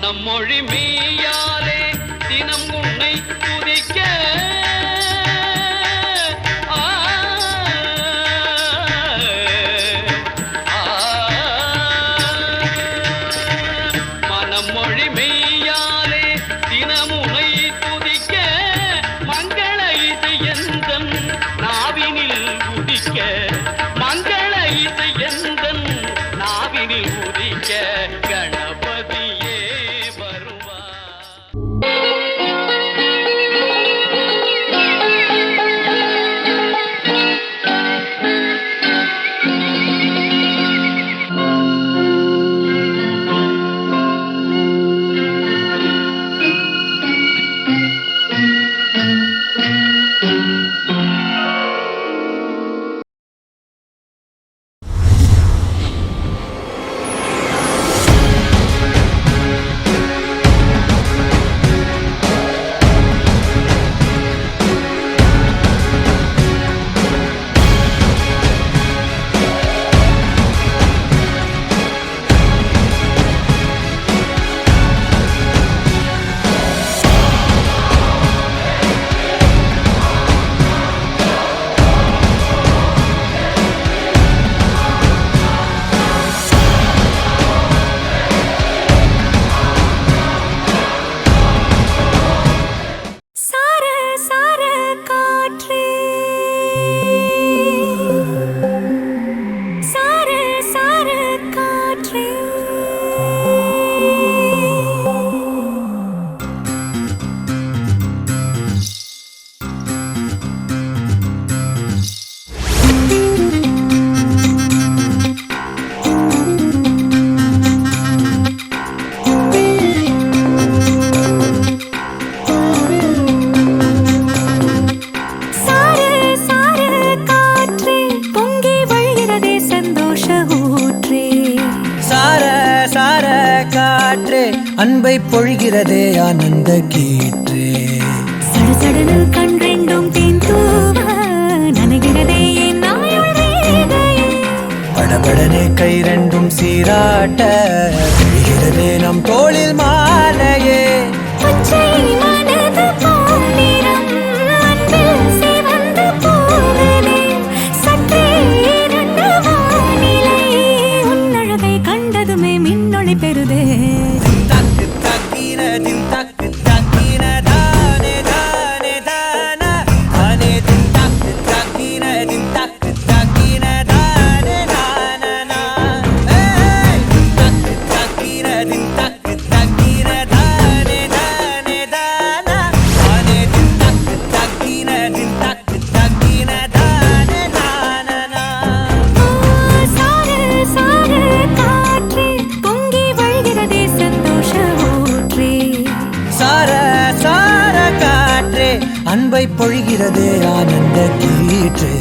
மனம் மொழி மெய்யாலே தினம் உன்னை துதிக்க மனம் மொழி மெய்யாலே தினம் உன்னை துதிக்க மங்கள இசை எந்தன் நாவினில் உதிக்க மங்கள இசை எந்தன் நாவினில் உதிக்க கணபதியே வருவார். அன்பை பொழிகிறதே ஆனந்த கீற்றே சடசடனு கண் ரெண்டும் தேன் தூவ நனைகிறதே படபடனே கை ரெண்டும் சீராட்ட விழுகிறதே நம் தோளில் மாலையே பச்சை மனது போலிரம் அன்பில் சிவந்து போவதே சற்றே இரண்டு வானிலை உன்னழகை கண்டதுமே மின்னொளி பெறுதே அன்பை பொழிகிறதே ஆனந்த கீற்றே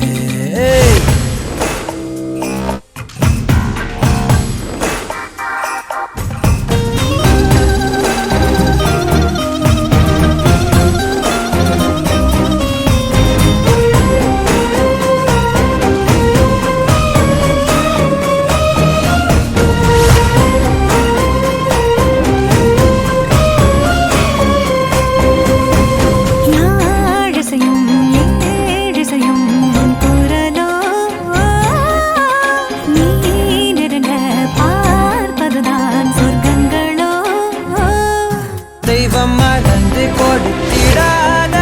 கொடுத்திடாத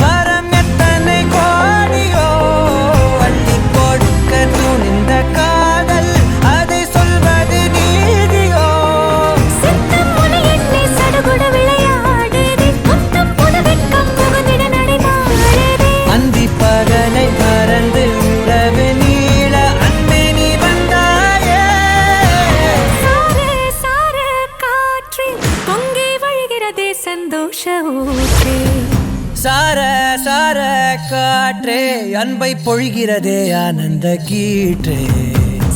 வரம் எத்தனை கோடியோ அள்ளி கொடுக்க துணிந்த காதல் அதை சொல்வது நீதியோ சித்தம் முனை எண்ணி சடுகுட விளையாடுதே முத்தம் புதுவெட்கம் முகந்திட நடைமாடுதே அந்தி பகலை மறந்து உறவு நீள அன்பே நீ வந்தாயே சார சார காற்றே பொங்கி வழிகிறதே சந்தோஷ ஊற்றே சார சார காற்றே அன்பை பொழிகிறதே ஆனந்த கீற்றே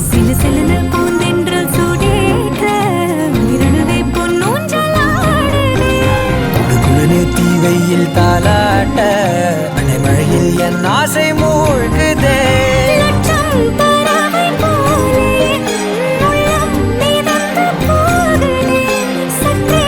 சிலு சிலுன பூந்தென்றல் சூடேற்ற உயிரணுவே பொன்னூஞ்சலாடுதே குடுகுடனே தீவையில் தாலாட்ட அனைமழையில் என் ஆசை மூழ்குதே லட்சம் பறவை போலே உள்ளம் மிதந்து போகுதே சற்றே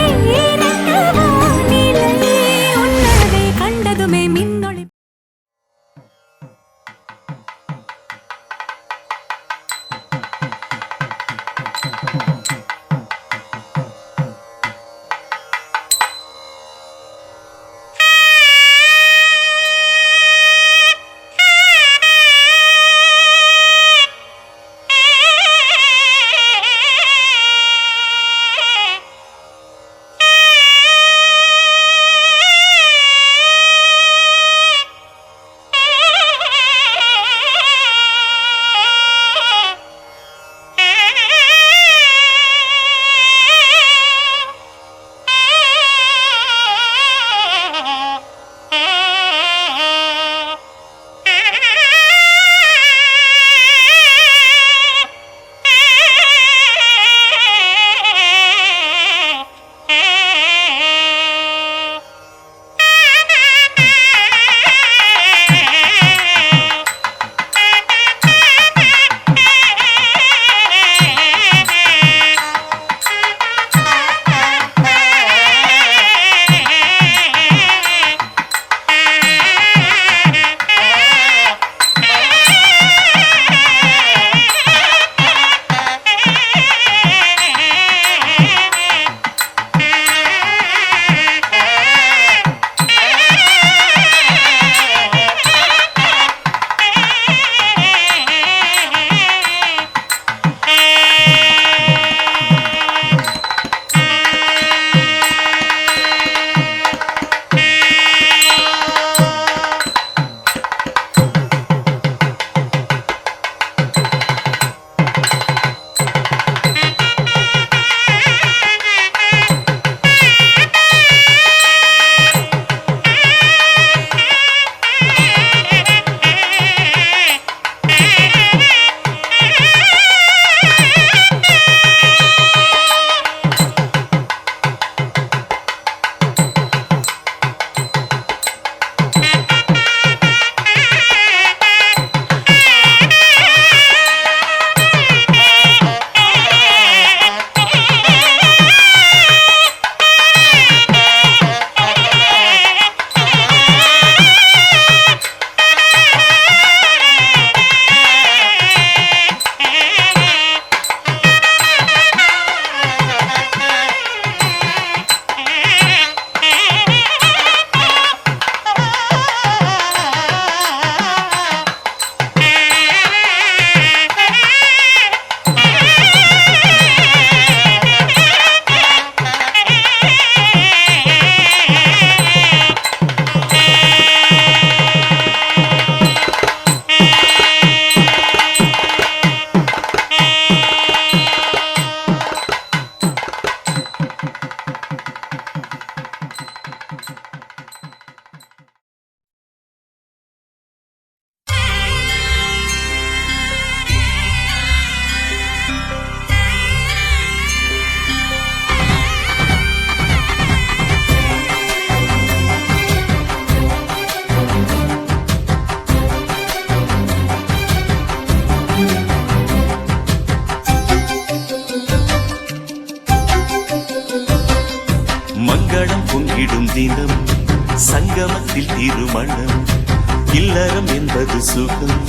என்பது சுகம்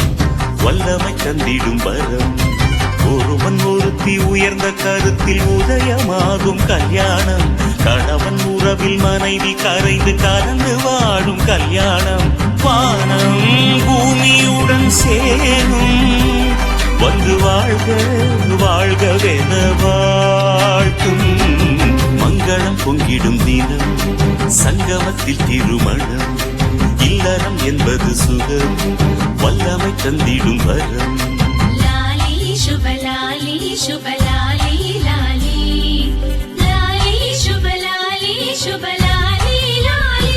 வல்லமை தந்திடும் வரம் ஒருவன் ஒருத்தி உயர்ந்த கருத்தில் உதயமாகும் கல்யாணம் கணவன் உறவில் மனைவி கரைந்து கலந்து வாழும் கல்யாணம் வானம் பூமியுடன் சேரும் வந்து வாழ்க வாழ்கவென வாழ்த்தும் மங்களம் பொங்கிடும் தினம் சங்கமத்தில் திருமணம் இல்லறம் என்பது சுகம் வல்லமை தந்திடும் வரம் லாலி சுபலாலி சுபலாலி லாலி லாலி சுபலாலி சுபலாலி லாலி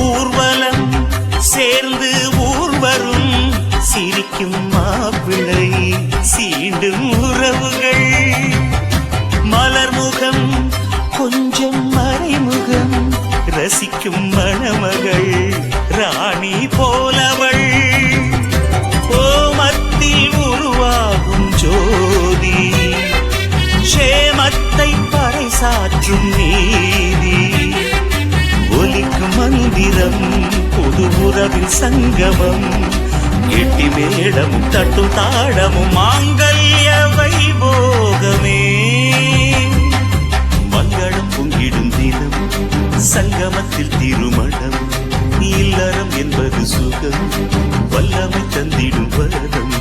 ஊர்வலம் சேர்ந்து ஊர்வரும் சிரிக்கும் மாப்பிள்ளை சீண்டும் உறவுகள் மலர்முகம் கொஞ்சம் மறைமுகம் ரசிக்கும் மணமகள் ராணி போலவள் ஓமத்தில் உருவாகும் ஜோதி க்ஷேமத்தை பறைசாற்றும் நீதி ஒலிக்கும் மந்திரம் புது உறவின் சங்கமம் எட்டி மேளமும் தட்டும் தாளமும் மாங்கல்ய வைபோகமே மங்களம் பொங்கிடும் தினம் சங்கமத்தில் திருமணம் இல்லறம் என்பது சுகம் வல்லமை தந்திடும் வரம்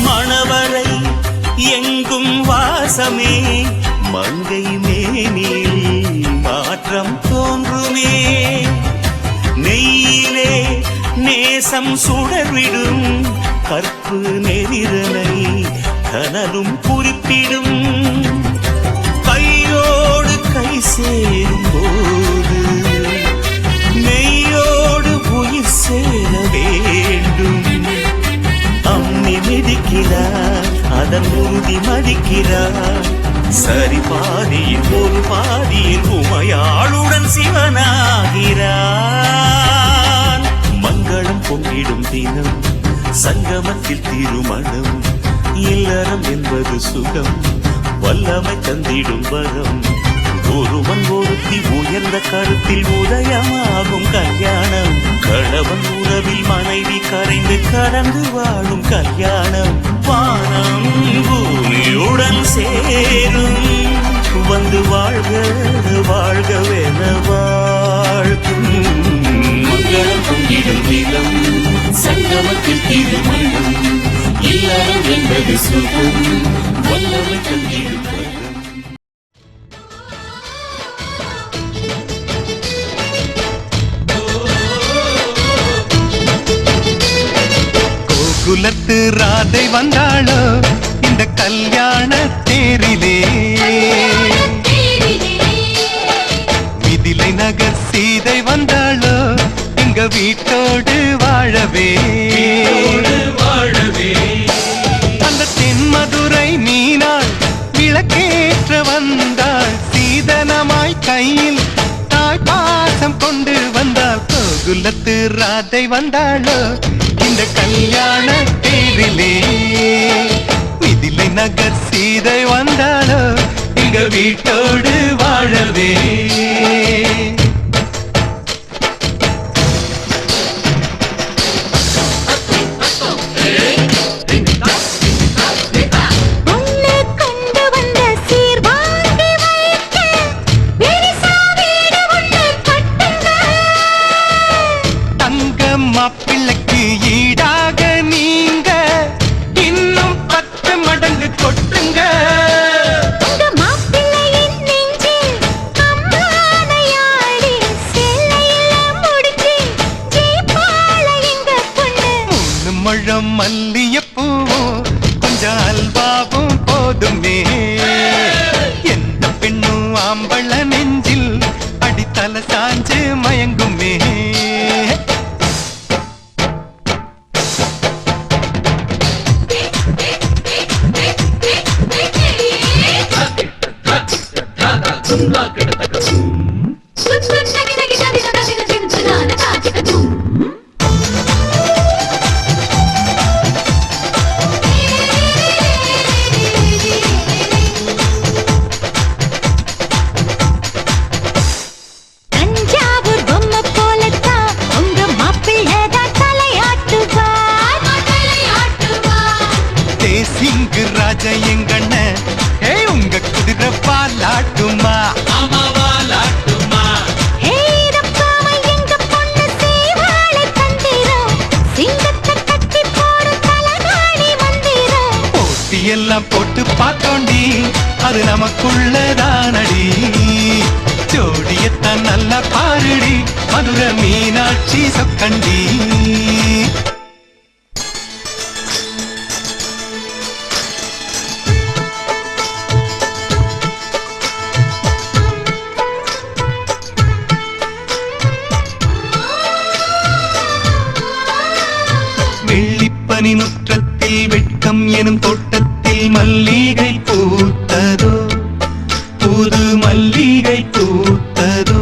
மணவரை எங்கும் வாசமே மங்கை மேனில் மாற்றம் தோன்றுமே நெய்யிலே நேசம் சுடர்விடும் கற்பு நெறிதனை கனலும் குறிப்பிடும் கையோடு கை சேரும் போது நெய்யோடு உயிர் சேர வேண்டும் அம்மி மிதிக்கிறார் அதன் உறுதி மதிக்கிறார் சரி பாதியில் ஒரு பாதியில் உமையாளுடன் சிவனாகிறார் மங்களம் பொங்கிடும் தினம் சங்கமத்தில் திருமணம் இல்லறம் என்பது சுகம் வல்லமை தந்திடும் வரம் ஒருவன் ஒருத்தி உயர்ந்த கருத்தில் உதயமாகும் கல்யாணம் கணவன் உறவில் மனைவி கரைந்து கடந்து வாழும் கல்யாணம் வானம் பூமியுடன் சேரும் வந்து வாழ்க வாழ்கவென வாழ்த்தும் மங்களம் பொங்கிடும் தினம் சங்கமத்தில் திருமணம் இல்லறம் என்பது சுகம் வல்லமை தந்திடும் வரம் குலத்து ராதை வந்தாளோ இந்த கல்யாண தேரிலே மிதிலை நகர் சீதை வந்தாளோ எங்க வீட்டோடு வாழவே அந்த தென்மதுரை மீனாள் விளக்கேற்ற வந்தாள் சீதனமாய் கையில் தாய் பாசம் கொண்டு வந்தாள் கோகுலத்து ராதை வந்தாளோ இந்த கல்யாண தேரிலே மிதிலை நகர் சீதை வந்தாளோ எங்க வீட்டோடு வாழவே மாப்பிள்ளைக்கு ஈடாக நீங்க இன்னும் 10 மடங்கு கொட்டுங்க மாப்பிள்ளையின் நெஞ்சில் அம்மானையாடி சேலையில முடி மல்லியப்பூவும் கொஞ்சம் அல்வாவும் போதுமே. எந்த பெண்ணும் ஆம்பள நெஞ்சில் அடித்தல சாஞ்சு மயங்குமே. தஞ்சாவூர் பொம்மை போலத்தான் உங்க மாப்பிள்ளதான் தலையாட்டுவார். தேசிங்கு ராஜ எங்கண்ண உங்க குதிரை பாலாட்டுமா. எல்லாம் போட்டு பார்த்தோண்டி அது நமக்குள்ளதானடி. ஜோடியத்தான் நல்லா பாருடி மதுரை மீனாட்சி சொக்கண்டி. வெள்ளிப்பனி முற்றத்தில் வெட்கம் எனும் தோட்டத்தில் மல்லிகை பூத்ததோ, புது மல்லிகை பூத்ததோ.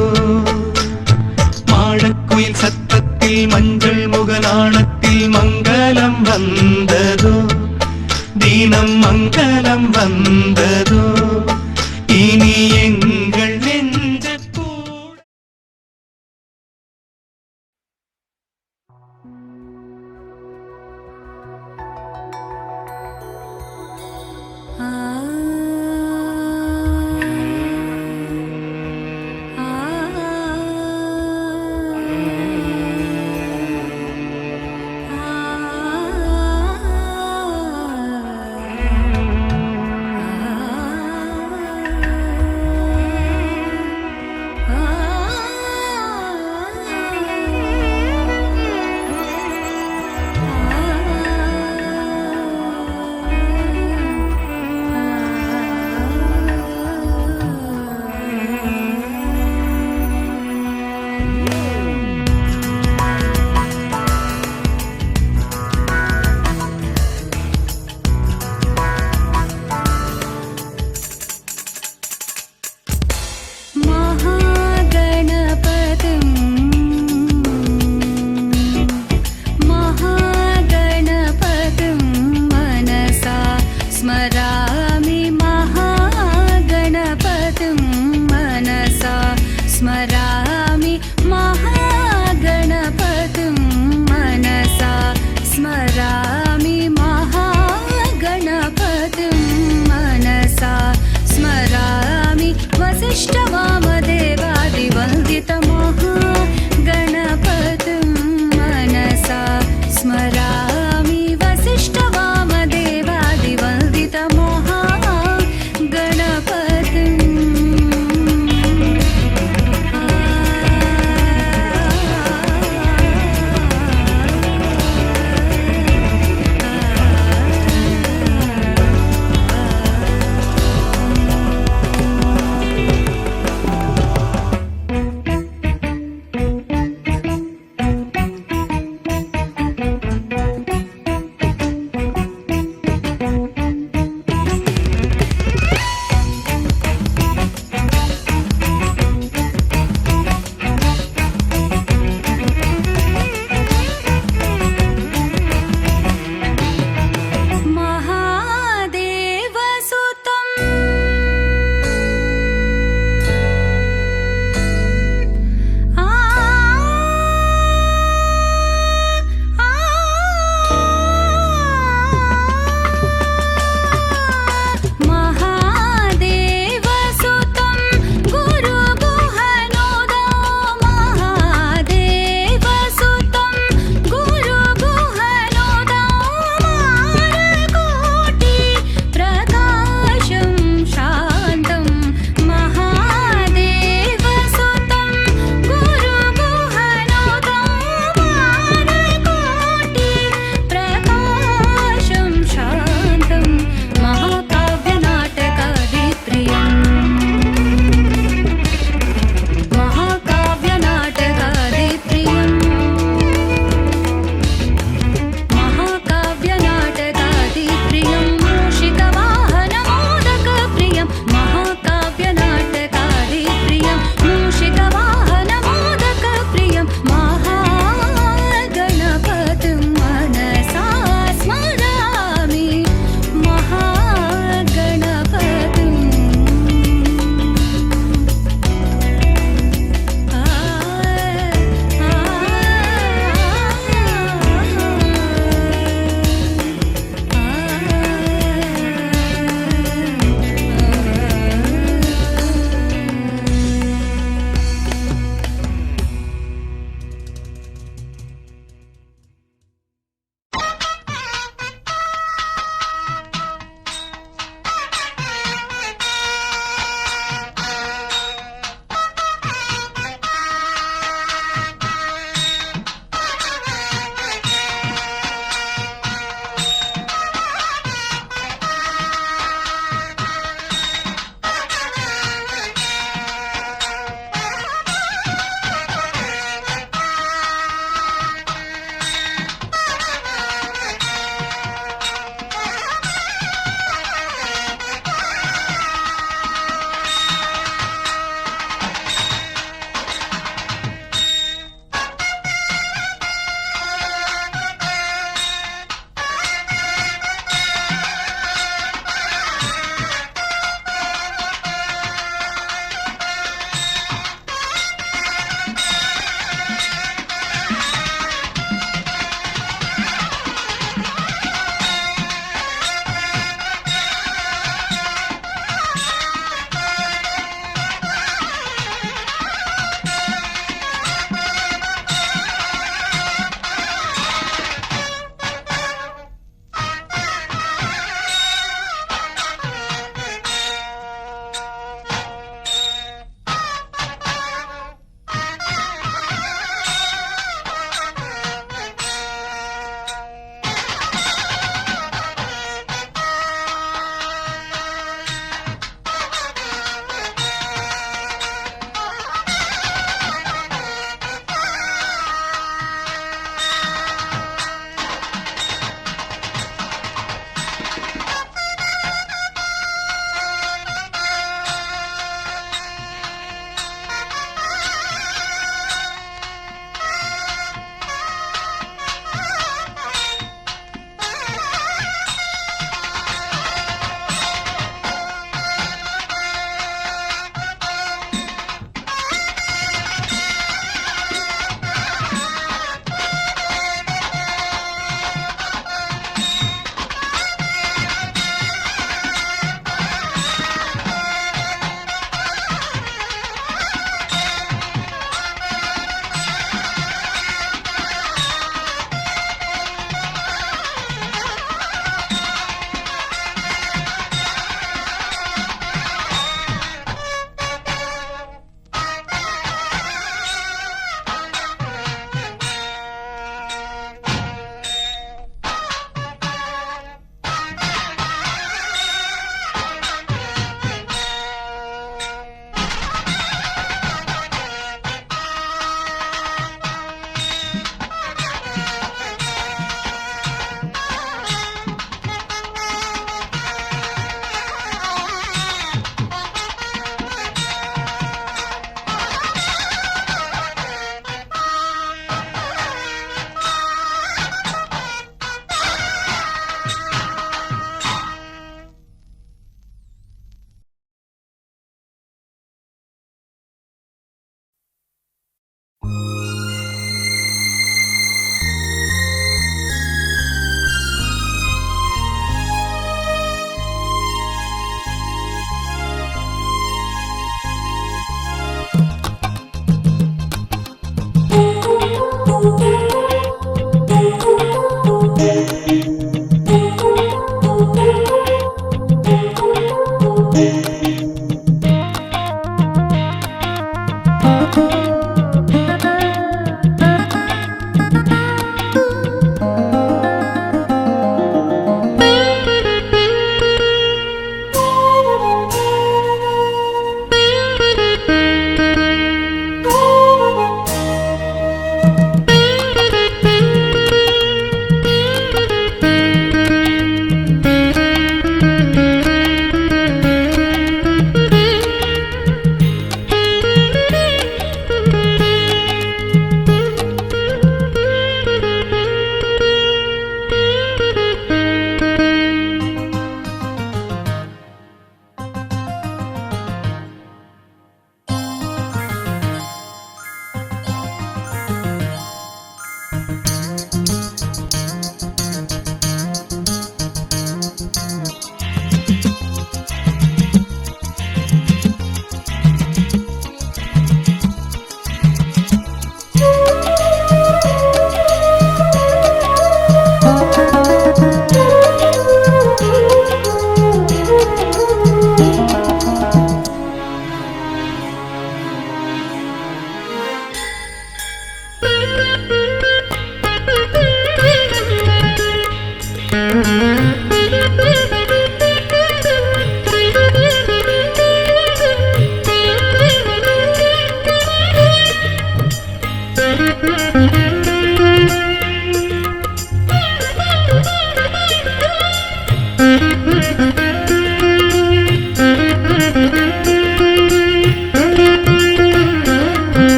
மாடக்குயில் சத்தத்தில் மஞ்சள் முகநாணத்தில் மங்களம் வந்ததோ, தீனம் மங்களம் வந்ததோ. இனி எங்கள் நெஞ்ச கூட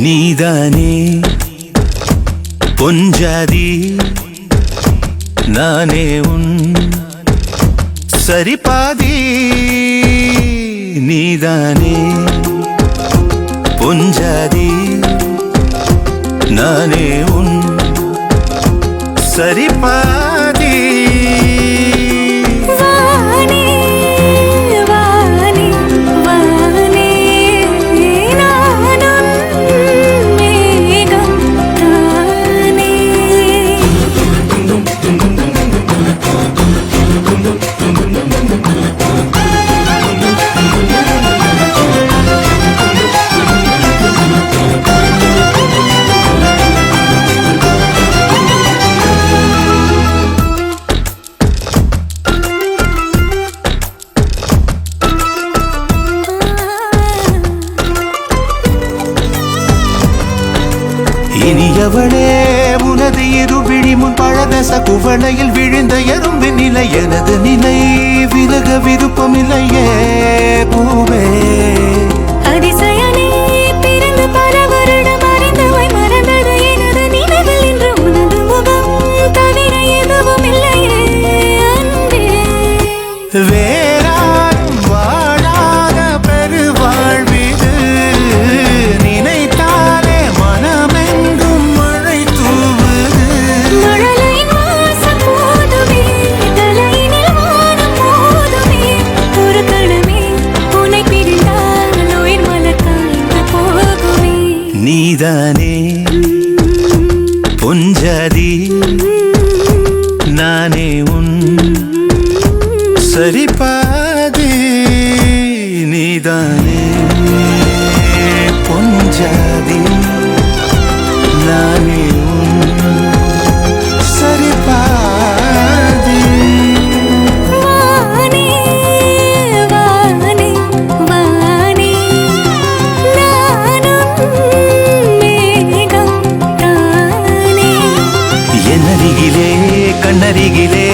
நீதானே பொஞ்சாதி நானே உன் சரிபாதி நீதானே பொஞ்சாதி நானே உன் சரிபாதி இனியவளே உனது இருவிழி முன் பழதச குவளையில் விழுந்த எறும்பின் நிலை எனது நிலை விலக விருப்பமில்லையே பூவே அதிசயனே பிறந்து பல வருடம் அறிந்தவை மறந்தது எனது நினைவில் இன்று உனது முகம் தவிர எதுவும் இல்லையே அன்பே வேறாரும் வாழாத பெருவாழ்விது நினைத்தாலே மனமெங்கும் மழை தூவுது மழலை வாசம் போதுமே தலையினில் வானம் போதுமே ஒரு கணமே உன்னை பிரிந்தால் உயிர் மலர் காய்ந்து போகுமே நீதானே பொஞ்சாதி நானே உன் சரிபாதி நீதானே பொஞ்சாதி நானே உன் சரிபாதி வானே வானே வானே நானும் மேகம் தானே என்னருகிலே கண்ணருகிலே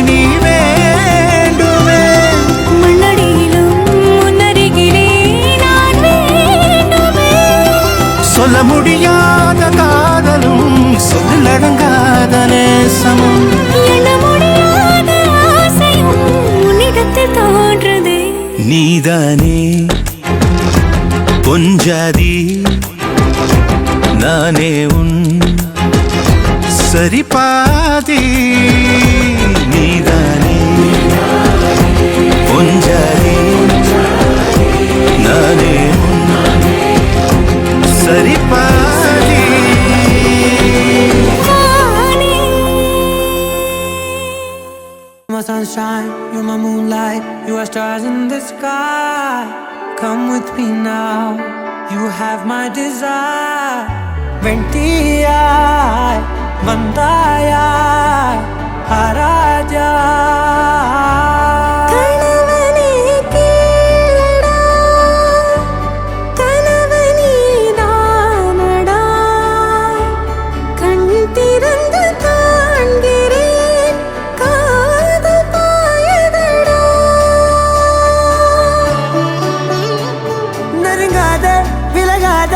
நீ வேண்டுமே மண்ணடியிலும் முன்னருகிலே நான் வேண்டுமே சொல்ல முடியாத காதலும் சொல்லடங்காத நேசமும் எண்ண முடியாத ஆசையும் உன்னிடத்தில் தோன்றுதே நீதானே பொஞ்சாதி நானே உன் சரிபாதி நீதானே பொஞ்சாதி நானே உன் சரிபாதி You have my desire. வெண்டியாய் வந்தாயா A Raja. கணவனே கேளடா, கணவனே தானடா, கண் திறந்து காண்கிறேன் காதல் பாயதடா. நெருங்காத விலகாத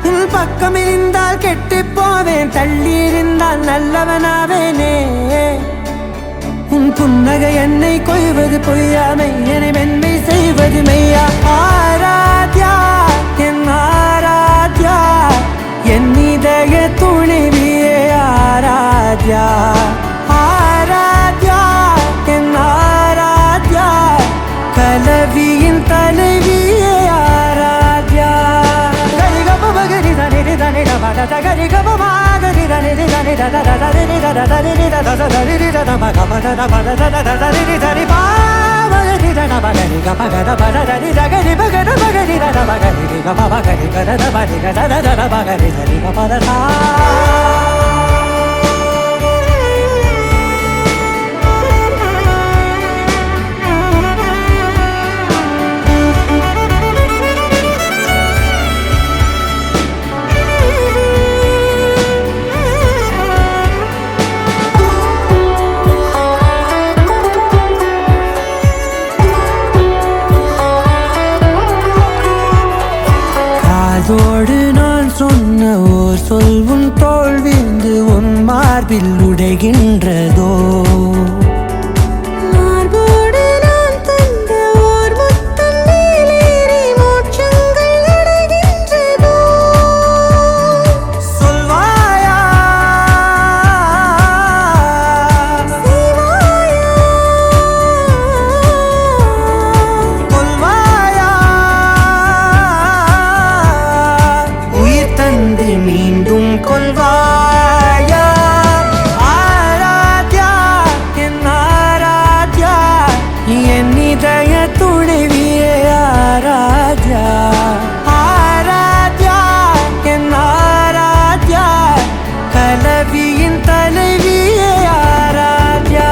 உன் பக்கம் இருந்தால் கெட்டு போவேன், தள்ளி இருந்தால் நல்லவனாவேனே. உன் புன்னகை என்னை கொய்வது பொய்யாமை, என்னை மென்மை செய்வது மெய்யா. ஆராத்யா என் ஆராத்யா, என் இதய துணிவியே ஆராத்யா. ஆராத்யா என் ஆராத்யா, கலவியின் தலைவியே ஆராத்யா. கரி கப பகரி தனி தனி தம கரி கப மாகரி தனி தனி தத தத தனி தத தனி தத தனி தத மக மத மத தத தனி தனி பாவரி தன மகரி கப கத பத தனி தகரி பகர பகரி தன மகரி கப மகரி கத மகரி கத தன மகரி தனி கப தன. அதோடு நான் சொன்ன ஓர் சொல் உன் தோல் விந்து உன் மார்பில் உடைகின்றதோ. மார்போடு நான் தந்த ஓர் முத்தம் மேலேறி மோட்சங்கள் அடைகின்றதோ. சொல்வாயா சிவாயா கொல்வாயா, உயிர் தந்து மீண்டும் கொல்வாயா. ஆராத்யா என் ஆராத்யா, என் இதய துணிவியே ஆராத்யா. ஆராத்யா என் ஆராத்யா, கலவியின் தலைவியே ஆராத்யா.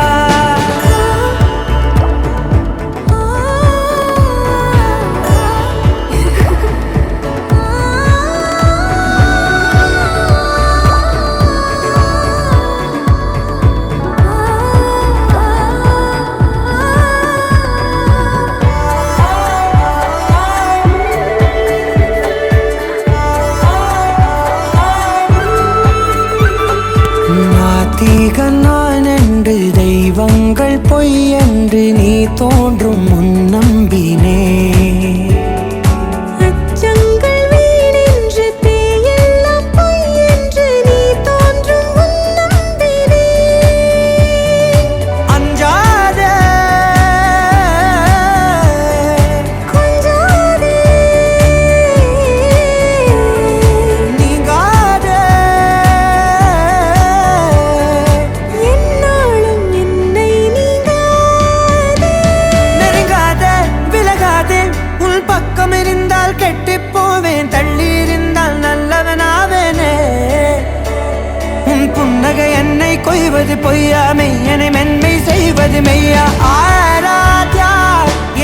நாத்திகன் நான் என்று தெய்வங்கள் பொய் என்று நீ தோன்றும் முன் நம்பினே. அச்சங்கள் வீடென்று பேயெல்லாம் பொய் என்று நீ தோன்றும் முன் நம்பினே. அஞ்சாதே கொஞ்சாதே நீங்காதே, என்னாலும் என்னை நீங்காதே. நெருங்காதே விலகாதே உன் பக்கம் இருந்தால் கெட்டு போவேன், தள்ளி இருந்தால் நல்லவனாவேனே. உன் புன்னகை என்னை கொய்வது பொய்யாமை, என்னை மென்மை செய்வது மெய்யா. ஆராத்யா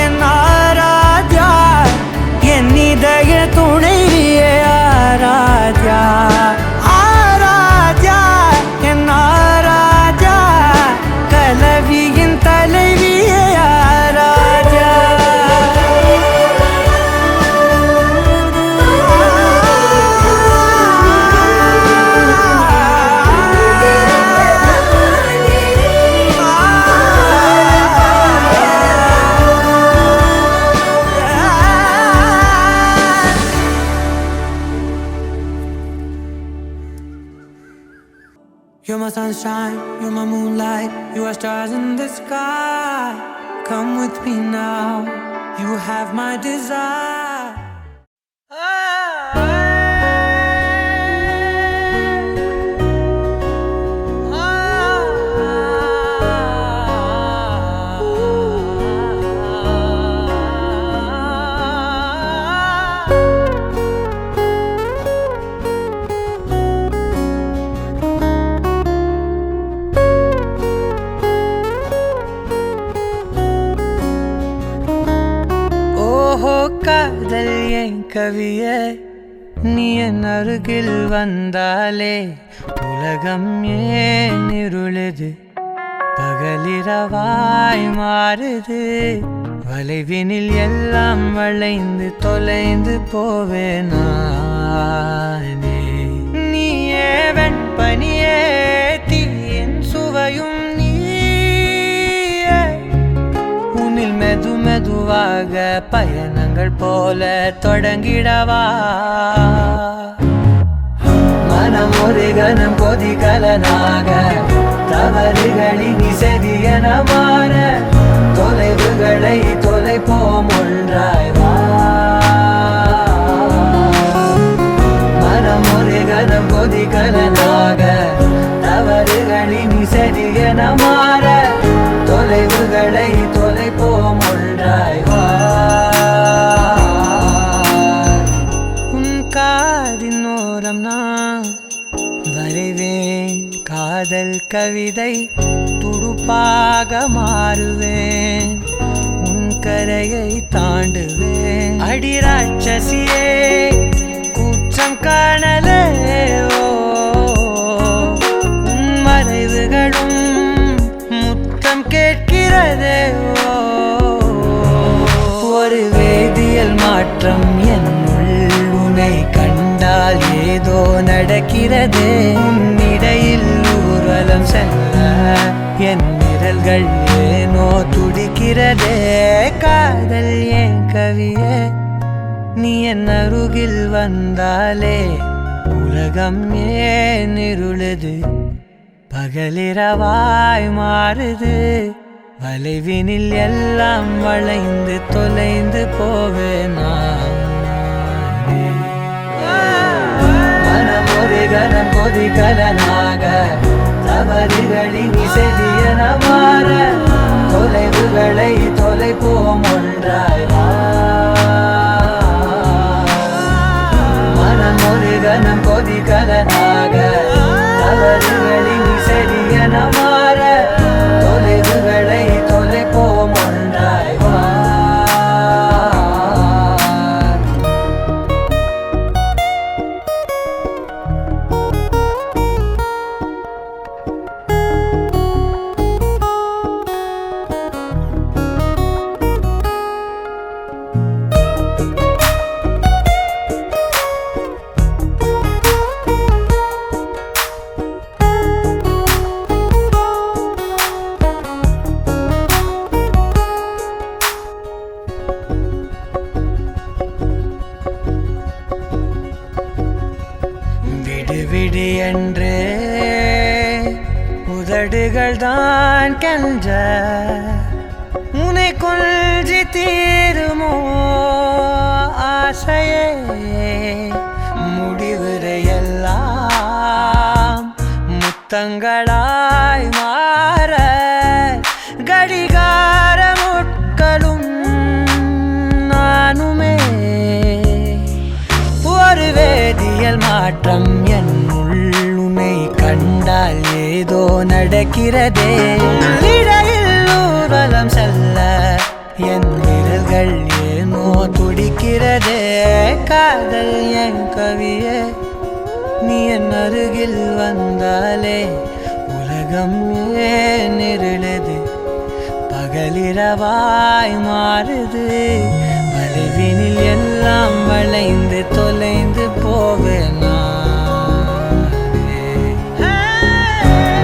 என் ஆராத்யா, என் இதய துணைவியே ஆராத்யா. ஆராத்யா என் Aradhya, கலவியின் தலைவியே Aradhya. You're my sunshine, you're my moonlight, you are stars in the sky. Come with me now, you have my desire. கவியே நீ என் அருகில் வந்தாலே உலகம் ஏன் இருளுது பகலிரவாய் மாறுது வளைவினில் எல்லாம் வளைந்து தொலைந்து போவேனானே நீயே வெண்பனியே தீயின் சுவையும் நீயே உன்னில் மெது மெதுவாக பயணங்கள் போல தொடங்கிடவா மனம் ஒரு கணம் கொதிகலனாக தவறுகளின் இசையன மாற தொலைவுகளை தொலைப்போம் ஒன்றாய் வா மனம் ஒரு கணம் கொதிகலனாக தவறுகளின் இசையன மாற தொலைவுகளை தொலைப்போம் ஒன்றாய் வா உன் காதின் ஓரம் நான் வரைவேன் காதல் கவிதை துடுப்பாக மாறுவேன் உன் கரையை தாண்டுவேன் அடி ராட்சசியே கூச்சம் காணலே உன் மறைவுகளும் முத்தம் கேட்கிறதே ஒரு வேதியியல் மாற்றம் என்னுள் உன்னை கண்டால் ஏதோ நடக்கிறதே இடையில் ஊர்வலம் செல்ல என் விரல்கள் ஏனோ துடிக்கிறதே காதல் ஏன் கவியே நீ என் அருகில் வந்தாலே உலகம் ஏன் இருளுது பகலிரவாய் மாறுது வளைவினில் எல்லாம் வளைந்து தொலைந்து போவேனா மனம் ஒரு கணம் கொதிகலனாக தவறுகளின் இசையன மாற தொலைவுகளை தொலைப்போம் ஒன்றாய் வா மனம் ஒரு கணம் கொதிகலனாக தவறுகளின் இசையன மாற தொலைவுகளை தொலைப்போம் ஒன்றாய் வா விடு என்று உதடுகள் தான் கென்ற உன்னை கொல்ஜி தீருமோ ஆசையே முடிவுரையெல்லாம் முத்தங்களாய் மாற கடிகார முட்களும் நானுமே ஒரு வேதியியல் மாற்றம் என்னுள் உன்னை கண்டால் ஏதோ நடக்கிறதே இடையில் ஊர்வலம் செல்ல என் விரல்கள் ஏனோ துடிக்கிறதே காதல் என் கவியே நீ என் அருகில் வந்தாலே உலகம் ஏன் இருளுது பகலிரவாய் மாறுது வளைவினில் எல்லாம் வளைந்து தொலைந்து போவேனா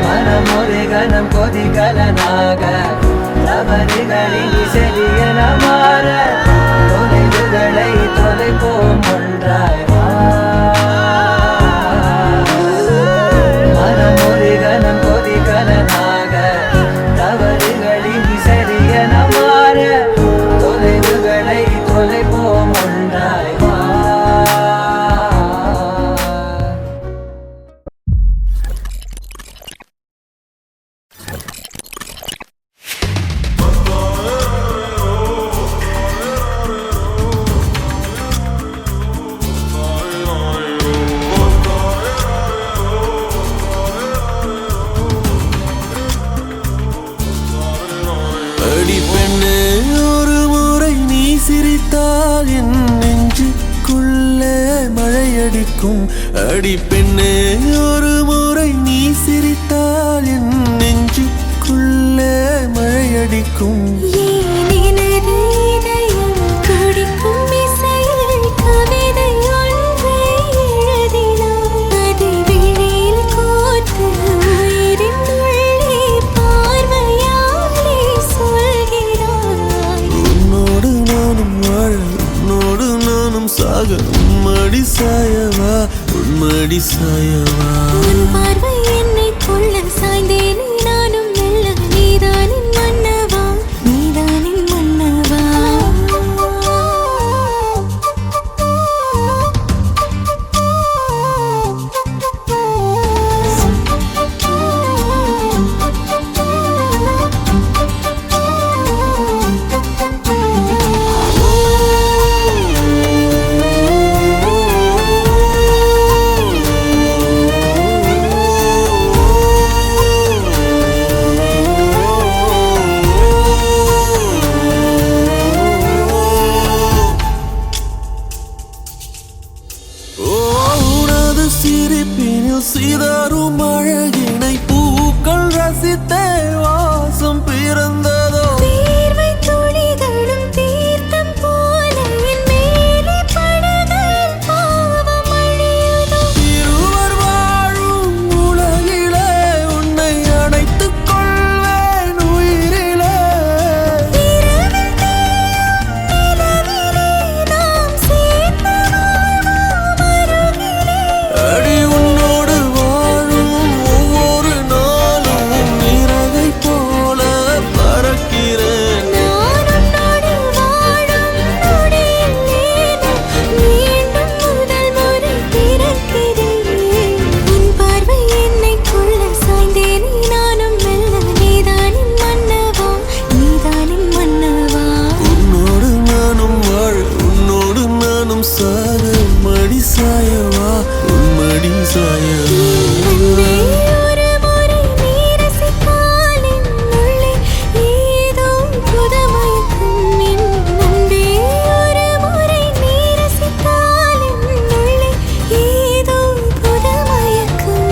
மனம் ஒரு கணம் கொதிகலனாக தவறுகளின் இசையன மாற தொலைவுகளை தொலைப்போம் ஒன்றாய் வா மனம் ஒரு கணம் கொதிகலனாக தவறுகளின் இசையன மாற தொலைவுகளை தொலைப்போம் ஒன்றாய் வா மழையடிக்கும். அடி பெண்ணே ஒரு முறை நீ சிரித்தால் என் நெஞ்சுக்குள்ளே மழையடிக்கும். உன்மடி சாயவா உன்மடி சாயவா உன் பார்வை என்னை கொள்ள சாய்ந்தேனே நானும் மெல்ல நீதானின் மன்னவா நீதானின் மன்னவா சிரிப்பினில் சிதறும் அழகினை பூக்கள் ரசித்தே வாசம் பிறந்ததோ. தீர்வை துளிகளும் தீர்த்தம் போல என் மேலே படுகையில் பாவம் அழியுதோ. இருவர் வாழும் உலகிலே உன்னை அணைத்துக் கொள்வேன் உயிரிலே. இரவில் தேயும் நிலவிலே நாம் சேர்ந்து வாழ்வோம் அருகிலே. அடி உன்னோடு வாழும் ஒவ்வொரு நாளும் இறகை போல பறக்கிறேன். நான் உன்னோடு வாழும் நொடியில் மீண்டும் முதல் முறை பிறக்கிறேன். உன் பார்வை என்னை கொள்ள சாய்ந்தேனே நானும் மெல்ல நீதானின் மன்னவா நீதானின் மன்னவா. உன்னோடு நானும் வாழ உன்னோடு நானும் சாக மடி சாயவா உன்மடி சாயவா. அன்பே ஒரு முறை நீ ரசித்தால் என் உள்ளே ஏதோ புதுமயக்கம். என் அன்பே ஒரு முறை நீ ரசித்தால் என் உள்ளே ஏதோ புதுமயக்கம்.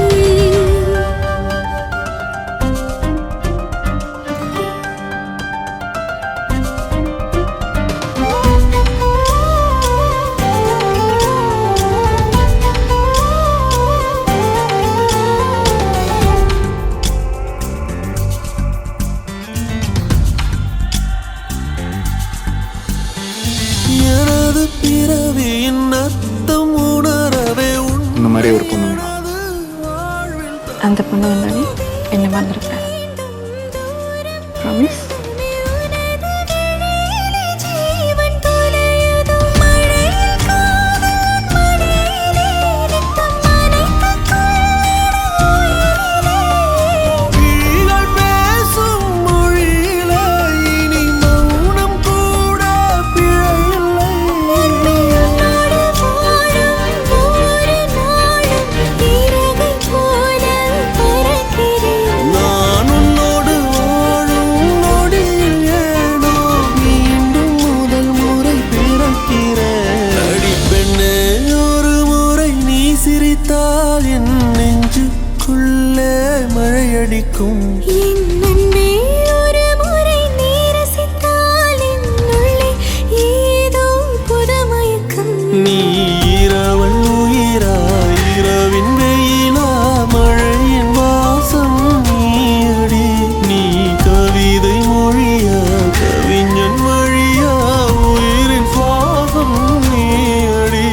எனது பிறவியின் அர்த்தம் உணரவே இந்த மாதிரி ஒரு பொண்ணு வேணும். அந்த பொண்ணு வந்தாலே என்ன மறந்துருப்பேன். ப்ராமிஸ். ஜீவன் தொலையுதோ மழையில் காதல் மழையிலே ரத்தம் நனைத்துக் கொள்ளும் உயிரிலே. கிளிகள் பேசும் மொழியிலே இனி மௌனம் கூட பிழையில்லை. உன்னோடு வாழும் ஒவ்வொரு நாளும் இறகை போல பறக்கிறேன். நான் உன்னோடு வாழும் நொடியில் ஏனோ மீண்டும் முதல் முறை பிறக்கிறேன். அடி பெண்ணே ஒரு முறை நீ சிரித்தால் என் நெஞ்சுக்குள்ளே மழையடிக்கும். என் அன்பே ஒரு முறை நீ ரசித்தால் என் உள்ளே ஏதோ புதுமயக்கம். நீ இரவல் உயிரா இரவின் வெயிலா மழையின் வாசம் நீயடி. நீ கவிதை மொழியா கவிஞன் வழியா உயிரின் சுவாசம் நீயடி.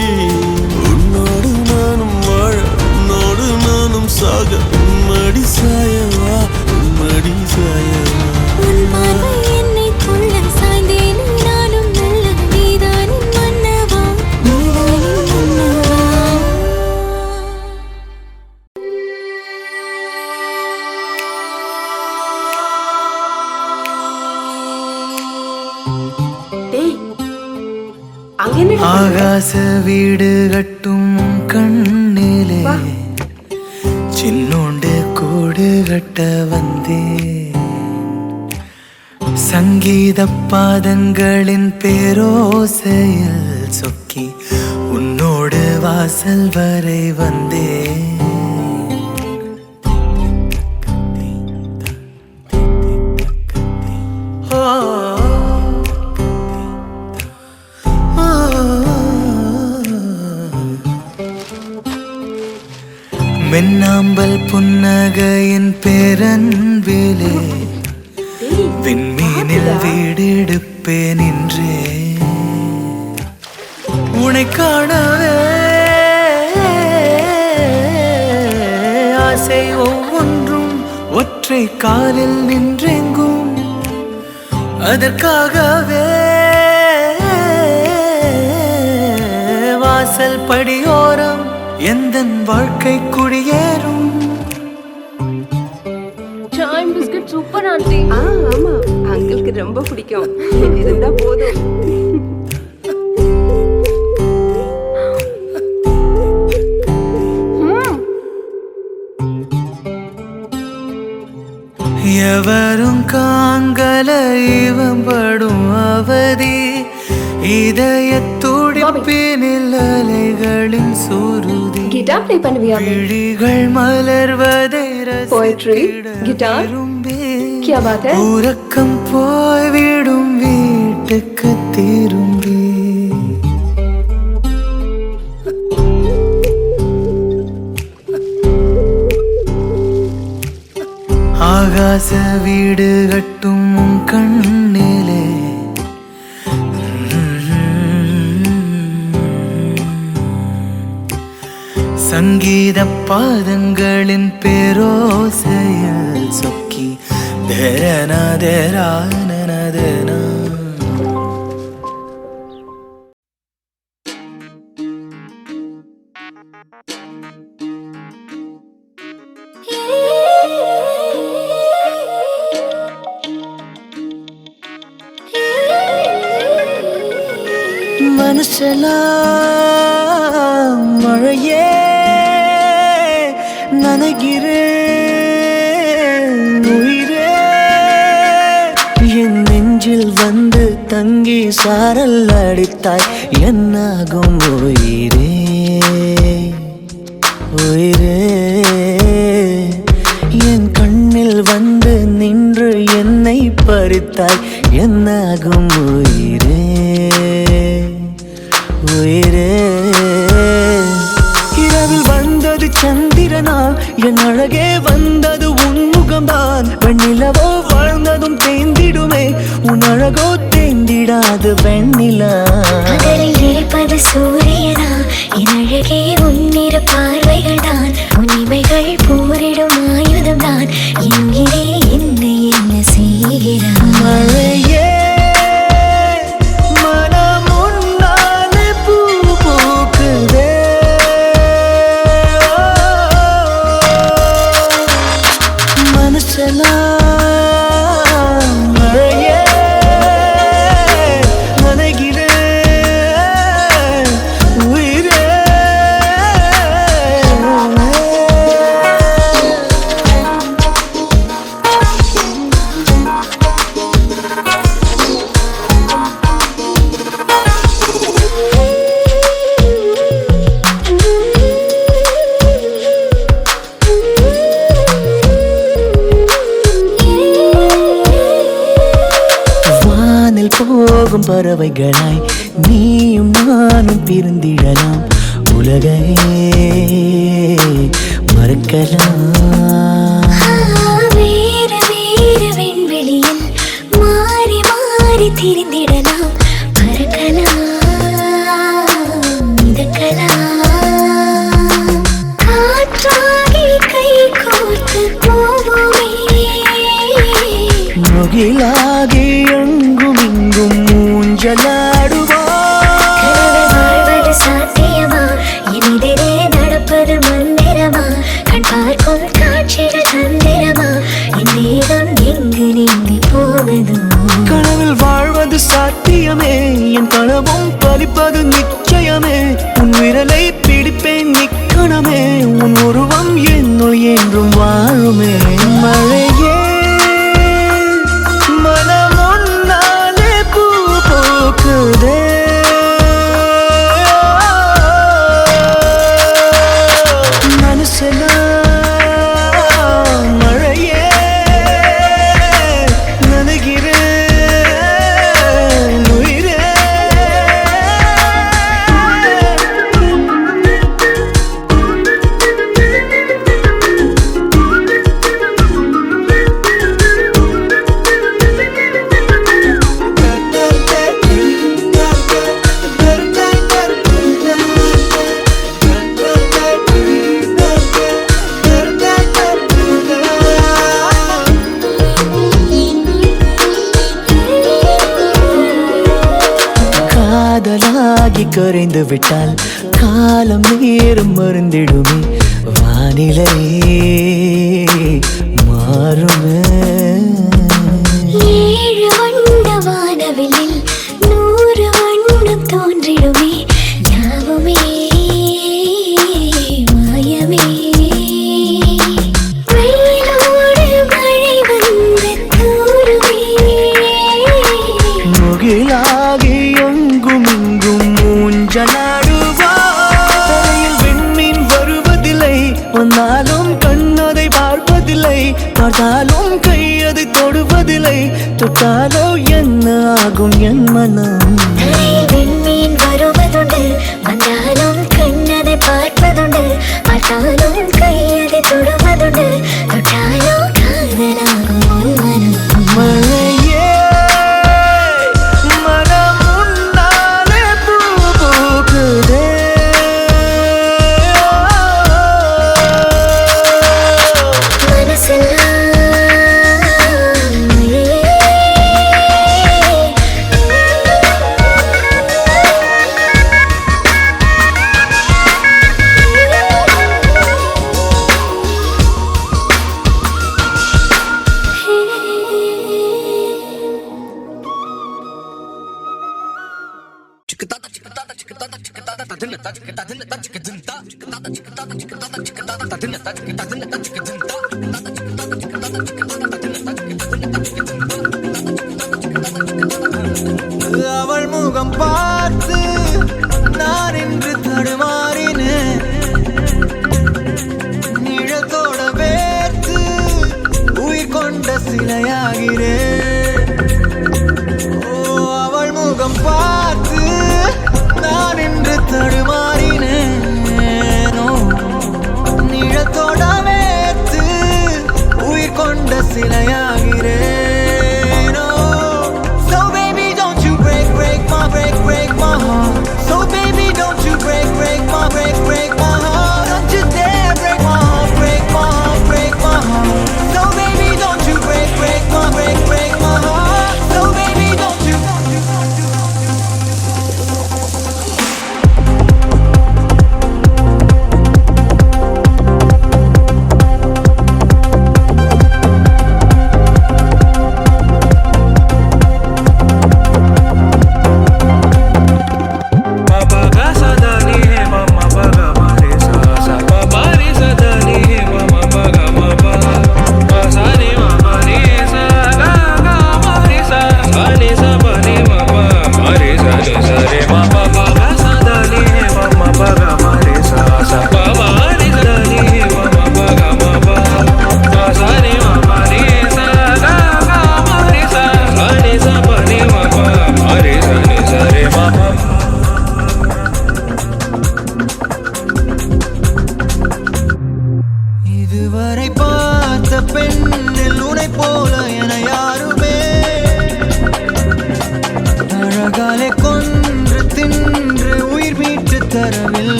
உன்னோடு நானும் வாழ உன்னோடு நானும் சாக உன்மடி சாயவா உன்மடி சாயவா. உன் பார்வை என்னை கொள்ள சாய்ந்தேனே நானும் மெல்ல நீதானின் மன்னவா நீதானின் மன்னவா. ஆகாச வீடு கட்டும் கண்ணிலே சின்னோண்டு கூடு கட்ட வந்தேன். சங்கீத பாதங்களின் பேரோசையில் சொக்கி உன்னோடு வாசல் வரை வந்தே மின்னாம்பல் புன்னகையின் பேரன்பிலே விண்மீனில் வீடெடுப்பேன் என்றே உன்னை காணவே ஆசை ஒவ்வொன்றும் ஒற்றை காலில் நின்றெங்கும் அதற்காகவே வாசல் படியோரம் எந்தன் வாழ்க்கை குடியேறும். சாய் பிஸ்கட் சூப்பர் ஆண்டி. ஆமா அங்கிளுக்கு ரொம்ப பிடிக்கும். இருந்தா போதும். எவரும் காங்கல இவன் படும் அவதி இதய துடிப்பினில் அலைகளின் சுருதி கிட்டார் ப்ளே பண்ணுவியா? விழிகள் மலர்வதை போயட்ரி கிட்டார் क्या बात है? உறக்கம் போய்விடும் வீட்டுக்கு திரும்பி ஆகாச வீடு கட்டும் உன் கண்ணிலே சங்கீத பாதங்களின் பேரோசையில் சொக்கி தேரனா தேரானதனா மனசெல்லாம் மழையே நனைகிறேன் உயிரே என் நெஞ்சில் வந்து தங்கி சாரல் அடித்தாய் என்னாகும் உயிரே உயிரே என் கண்ணில் வந்து நின்று என்னை பறித்தாய் என்னாகும் உயிரே உயிரே இரவில் வந்தது சந்திரனா என் அழகே வந்தது உன் முகம்தான் வெண்ணிலவோ வாழ்ந்ததும் தேந்திடுமே உன் அழகோ தேந்திடாது வெண்ணிலா இருப்பது சூரியனா என் அழகே உன்னிற பார்வைகள் தான் உன்னிமைகள் போரிடும் ஆயுதம் தான் என்கிறே என்னை என்ன செய்கிறான் மழையே பறவைகளாய் நீயும் நானும் பிரிந்திடலாம் உலகையே மறக்கலாம் வேறு வேறு விண்வெளியில் மாறி மாறி திரிந்திடலாம் பறக்கலாம் மிதக்கலாம் காற்றாகி கை கோர்த்து போவோமே முகிலாகி எங்கும் இங்கும் வாழ்வது சாத்தியமா எதிரே நடப்பது மந்திரமா கண் பார்க்கும் காட்சிகள் தந்திரமா என் தேகம் எங்கு நீங்கி போகுதோ கனவில் வாழ்வது சாத்தியமே என் கனவும் பலிப்பது நிச்சயமே உன் விரலை பிடிப்பேன் நிக்கணமே உன் உருவம் என்னுள் என்றும் வாழுமே மழையே கரைந்து விட்டால் காலம் நேரம் மருந்திடுமே வானிலை மாறுமே ஏழு வண்ண வானவில்லில் 100 வண்ணம் தோன்றிடுமே யாவுமே மாயமே வெயிலோடு மழை வந்து தூருமே முகிலாகி எங்கும் இங்கும் மூஞ்சலாடுவாயில் விண்மீன் வருவதில்லை வந்தாலும் கண்ணதை பார்ப்பதில்லை பார்த்தாலும் கையதை தொடுவதில்லை தொட்டாலோ என்ன ஆகும் என் மனம் விண்மீன் வருவதுண்டு வந்தாலும் கண்ணதை பார்ப்பதுண்டு பார்த்தாலும் கையதை தொடுவதுண்டு தொட்டாலோ காதலாகும் உன் மனம் மழையே மனம் உன்னாலே பூ பூக்குதே அவள் முகம் பார்த்து நான் இன்று தடுமாறினேன் நிழத்தோட வேர்த்து உயிர் கொண்ட சிலையாகிறேன் அவள் முகம் பார்த்து நான் இன்று தடுமாறினேன் நிழத்தோட வேர்த்து உயிர் கொண்ட சிலையாகிறேன் break my heart. So baby, don't you break my heart. Don't you dare break my heart, break my heart. So baby, don't you break my heart. So baby, don't you.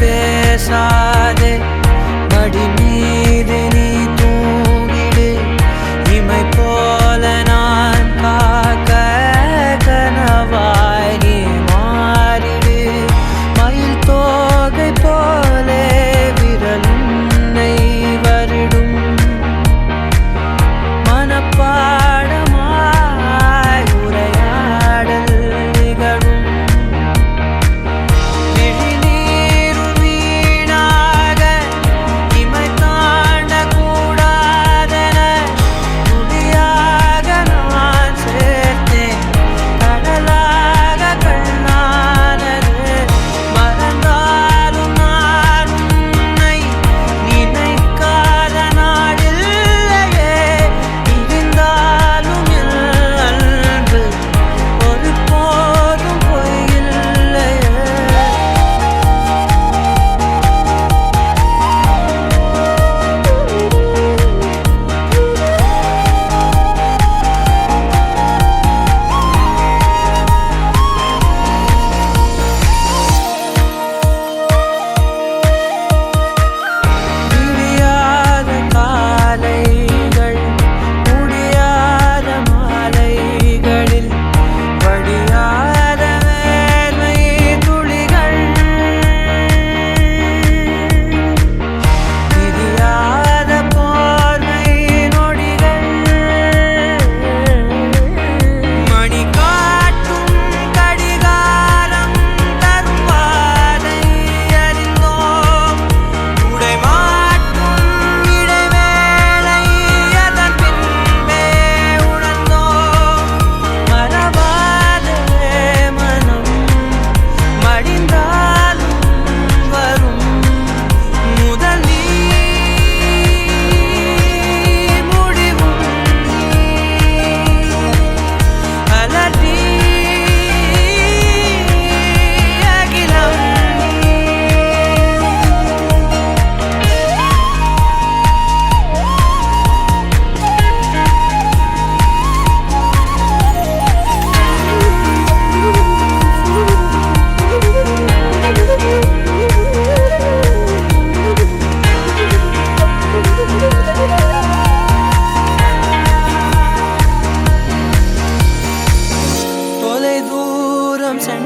பேசாதே மடி மீது நீ தூங்கிடு இமை போல நான் காக்க கனவாய் நீ மாறிடு மயில் தோகை போலே விரலுன்னை வருடும் மனப்பாடமாய் உரையாடல் நிகழும்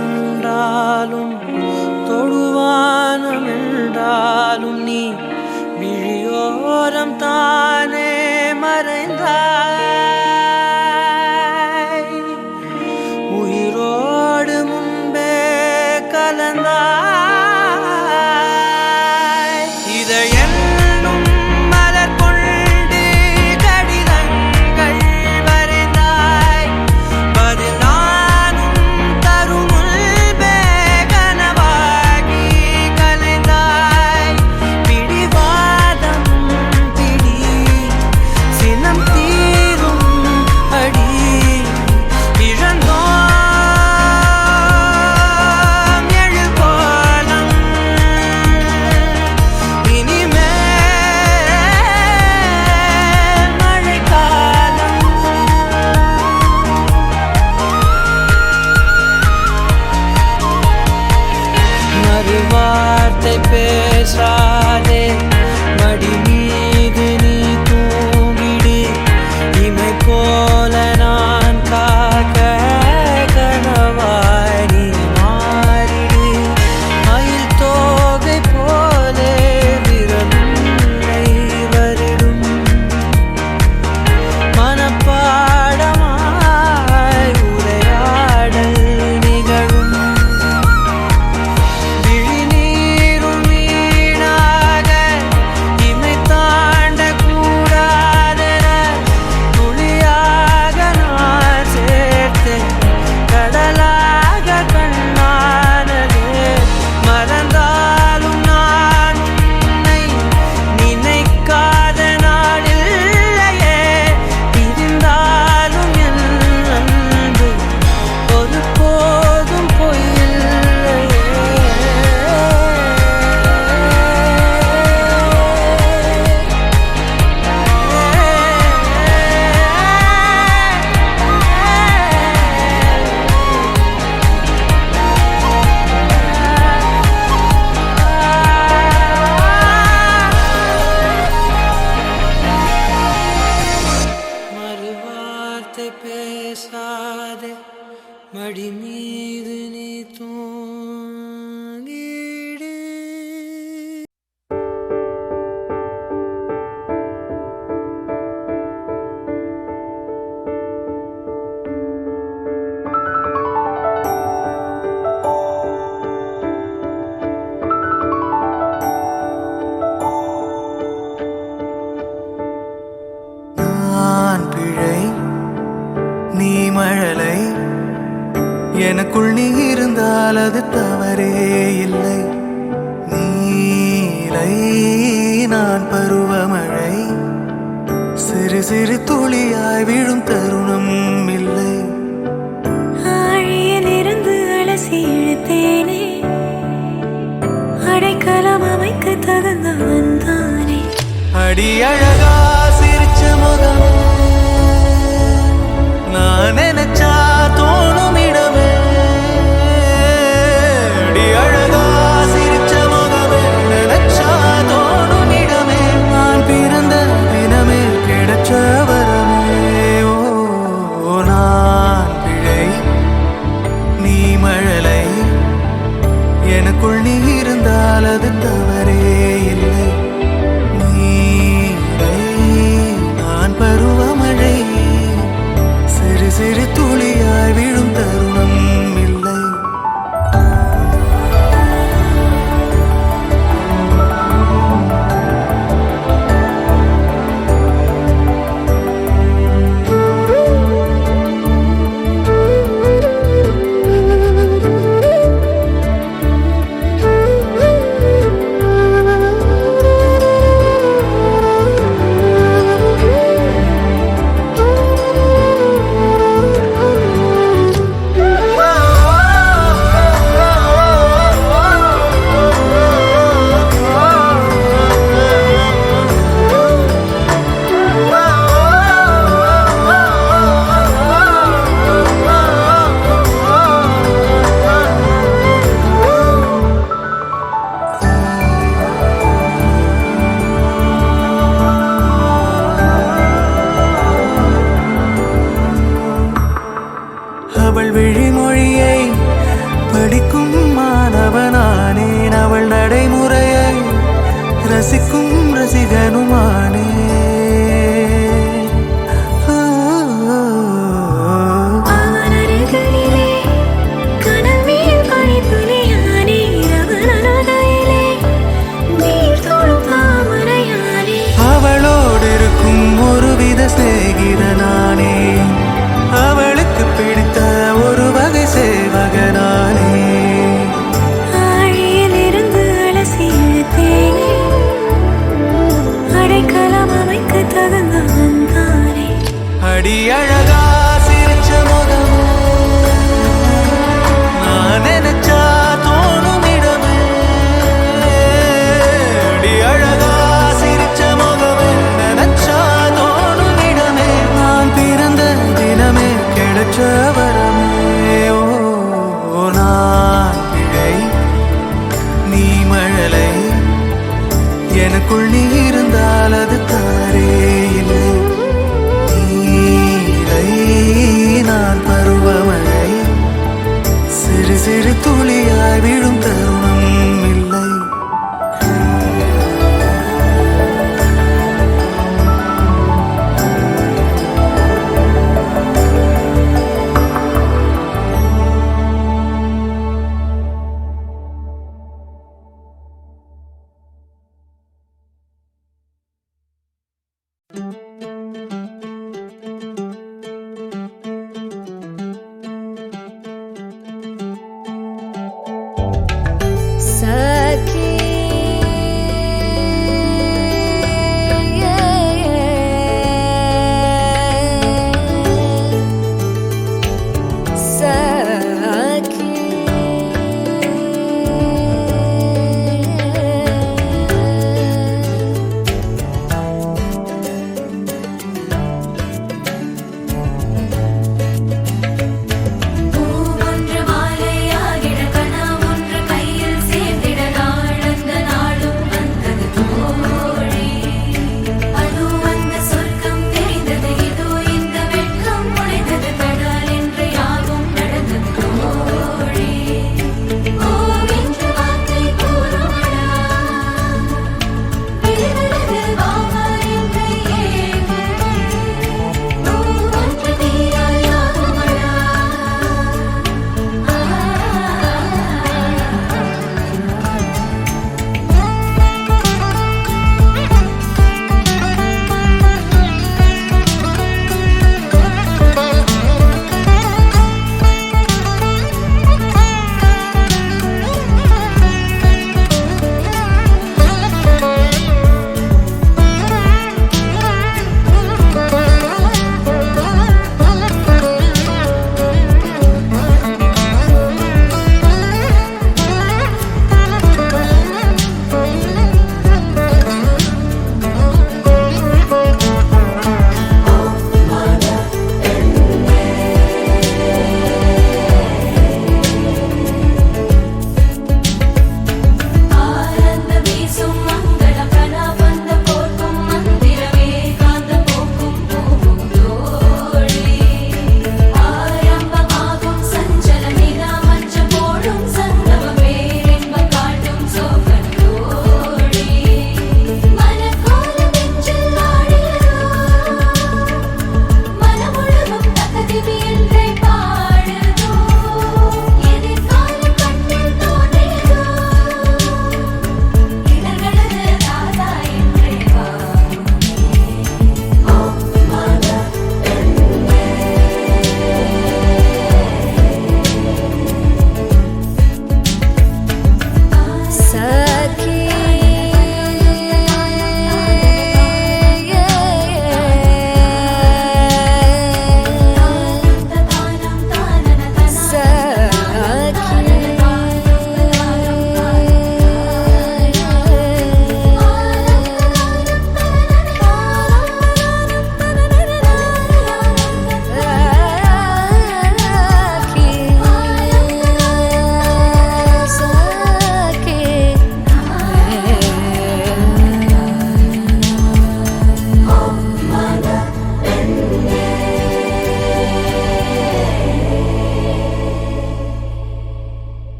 சென்றாலும் தொடுவானம் என்றாலும் நீ விழியோரம் தானே மறைந்தாய் உயிரோடு முன்பே கலந்தாய் இதழென்னும் மலர் கொண்டு கடிதங்கள் வரைந்தாய் பதில் வார்த்தை பேசாதே மடி மீது நீ தூங்கிடு இமை போல நான் காக்க கனவாய் நீ மாறிடு அது தவறே இல்லை. நீலை நான் பருவமழை, சிறு சிறு துளியாய் விழும் தருணம் இல்லை. ஆழியிலிருந்து அலசி இழுத்தேனே, அடைக்கலம் அமைக்க தகுந்தவன் தானே. அடி அழகா சிரிச்ச முகம், நான் நினைச்சா தோணும் இடமே. அடி அழகா சிரிச்ச முகமே, நினைச்சா தோணும் இடமே. நான் பிறந்த தினமே கிடைச்ச வரமே. ஓ நான் பிழை, நீ மழலை, எனக்குள் நீ இருந்தால் அது தவறே இல்லை. நான் பருவமழை, சிறு சிறு துளியாய் விழும் தருணம் இல்லை. அவள் விழிமொழியை படிக்கும் மாணவனானேன், அவள் நடைமுறையை ரசிக்கும் ரசிகனுமானே. அவன் அருகிலே கனல் மேல் பனித்துளியானே, அவன் அருகிலே நீர் தோடும் தாமரையானே. அவளோடு இருக்கும் ஒருவித சிநேகிதனானே, அவளுக்கு பிடித்த ஒரு வகை சேவகனானே. ஆழியிலிருந்து அலசி இழுத்தேனே, அடைக்கலம் அமைக்க தகுந்தவன் தானே. அடி அழகா சிரிச்ச முகம், நான் நினைச்சா தோணும் இடமே. அடி அழகா சிரிச்ச முகமே, நினைச்சா தோணும் இடமே. நான் பிறந்த தினமே கிடைச்ச வரமே. ஓ நான் பிழை, நீ மழலை, எனக்குள் நீ இருந்தால் அது தவறே இல்லை. நீலை நான் பருவமழை, சிறு சிறு துளியாய் விழும் தருணம் இல்லை.